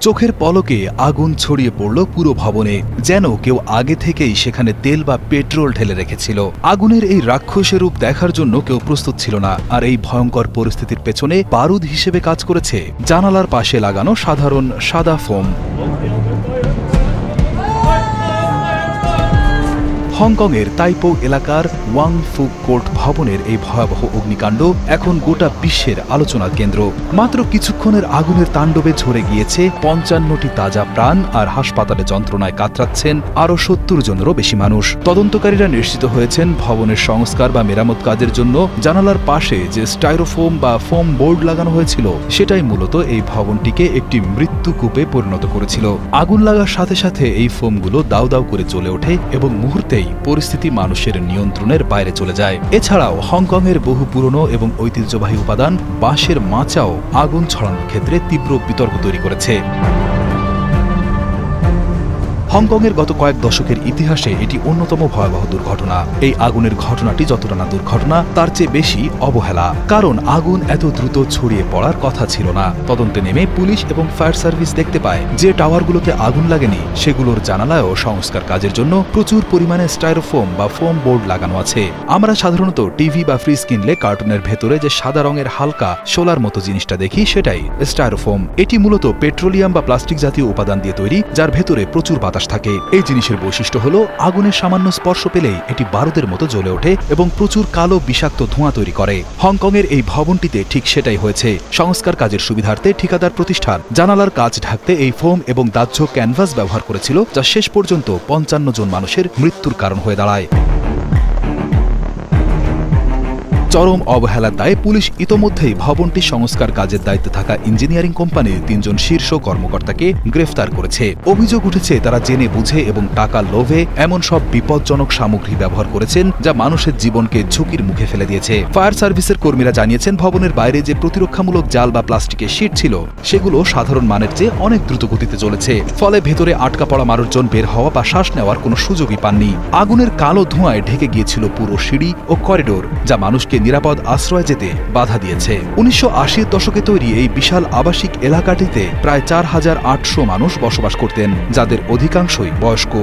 চোখের পলকে আগুন ছড়িয়ে পড়ল পুরো ভবনে, যেন কেউ আগে থেকেই সেখানে তেল বা পেট্রোল ঢেলে রেখেছিল। আগুনের এই রাক্ষসের রূপ দেখার জন্য কেউ প্রস্তুত ছিল না, আর এই ভয়ঙ্কর পরিস্থিতির পেছনে বারুদ হিসেবে কাজ করেছে জানালার পাশে লাগানো সাধারণ সাদা ফোম। হংকংয়ের তাইপো এলাকার ওয়াং ফুক কোর্ট ভবনের এই ভয়াবহ অগ্নিকাণ্ড এখন গোটা বিশ্বের আলোচনার কেন্দ্র। মাত্র কিছুক্ষণের আগুনের তাণ্ডবে ঝরে গিয়েছে ৫৫টি তাজা প্রাণ, আর হাসপাতালে যন্ত্রণায় কাতরাচ্ছেন আরও ৭০ জনেরও বেশি মানুষ। তদন্তকারীরা নিশ্চিত হয়েছেন ভবনের সংস্কার বা মেরামত কাজের জন্য জানালার পাশে যে স্টাইরোফোম বা ফোম বোর্ড লাগানো হয়েছিল সেটাই মূলত এই ভবনটিকে একটি মৃত্যুকূপে পরিণত করেছিল। আগুন লাগার সাথে সাথে এই ফোমগুলো দাউ দাউ করে জ্বলে ওঠে এবং মুহূর্তেই পরিস্থিতি মানুষের নিয়ন্ত্রণের বাইরে চলে যায়। এছাড়াও হংকংয়ের বহু পুরনো এবং ঐতিহ্যবাহী উপাদান বাঁশের মাচাও আগুন ছড়ানোর ক্ষেত্রে তীব্র বিতর্ক তৈরি করেছে। হংকংয়ের গত কয়েক দশকের ইতিহাসে এটি অন্যতম ভয়াবহ দুর্ঘটনা। এই আগুনের ঘটনাটি যতটা না দুর্ঘটনা, তার চেয়ে বেশি অবহেলা, কারণ আগুন এত দ্রুত ছড়িয়ে পড়ার কথা ছিল না। তদন্তে নেমে পুলিশ এবং ফায়ার সার্ভিস দেখতে পায় যে টাওয়ারগুলোতে আগুন লাগেনি সেগুলোর জানালায়ও সংস্কার কাজের জন্য প্রচুর পরিমাণে স্টাইরোফোম বা ফোম বোর্ড লাগানো আছে। আমরা সাধারণত টিভি বা ফ্রিজ কিনলে কার্টুনের ভেতরে যে সাদা রঙের হালকা শোলার মতো জিনিসটা দেখি সেটাই স্টাইরোফোম। এটি মূলত পেট্রোলিয়াম বা প্লাস্টিক জাতীয় উপাদান দিয়ে তৈরি, যার ভেতরে প্রচুর বাতাস থাকে। এই জিনিসের বৈশিষ্ট্য হলো আগুনের সামান্য স্পর্শ পেলেই এটি বারুদের মতো জ্বলে ওঠে এবং প্রচুর কালো বিষাক্ত ধোঁয়া তৈরি করে। হংকংয়ের এই ভবনটিতে ঠিক সেটাই হয়েছে। সংস্কার কাজের সুবিধার্থে ঠিকাদার প্রতিষ্ঠান জানালার কাজ ঢাকতে এই ফোম এবং দাহ্য ক্যানভাস ব্যবহার করেছিল, যা শেষ পর্যন্ত ৫৫ জন মানুষের মৃত্যুর কারণ হয়ে দাঁড়ায়। চরম অবহেলার দায়ে পুলিশ ইতোমধ্যেই ভবনটি সংস্কার কাজের দায়িত্বে থাকা ইঞ্জিনিয়ারিং কোম্পানির ৩ জন শীর্ষ কর্মকর্তাকে গ্রেফতার করেছে। অভিযোগ উঠেছে তারা জেনে বুঝে এবং টাকার লোভে এমন সব বিপজ্জনক সামগ্রী ব্যবহার করেছেন যা মানুষের জীবনকে ঝুঁকির মুখে ফেলে দিয়েছে। ফায়ার সার্ভিসের কর্মীরা জানিয়েছেন ভবনের বাইরে যে প্রতিরক্ষামূলক জাল বা প্লাস্টিকের শীট ছিল সেগুলো সাধারণ মানের চেয়ে অনেক দ্রুত গতিতে চলেছে, ফলে ভেতরে আটকা পড়া মানুষজন বের হওয়া বা শ্বাস নেওয়ার কোনো সুযোগই পাননি। আগুনের কালো ধোঁয়ায় ঢেকে গিয়েছিল পুরো সিঁড়ি ও করিডোর, যা মানুষকে নিরাপদ আশ্রয় যেতে বাধা দিয়েছে। ১৯৮০-এর দশকে তৈরি এই বিশাল আবাসিক এলাকাটিতে প্রায় ৪,৮০০ মানুষ বসবাস করতেন, যাদের অধিকাংশই বয়স্ক।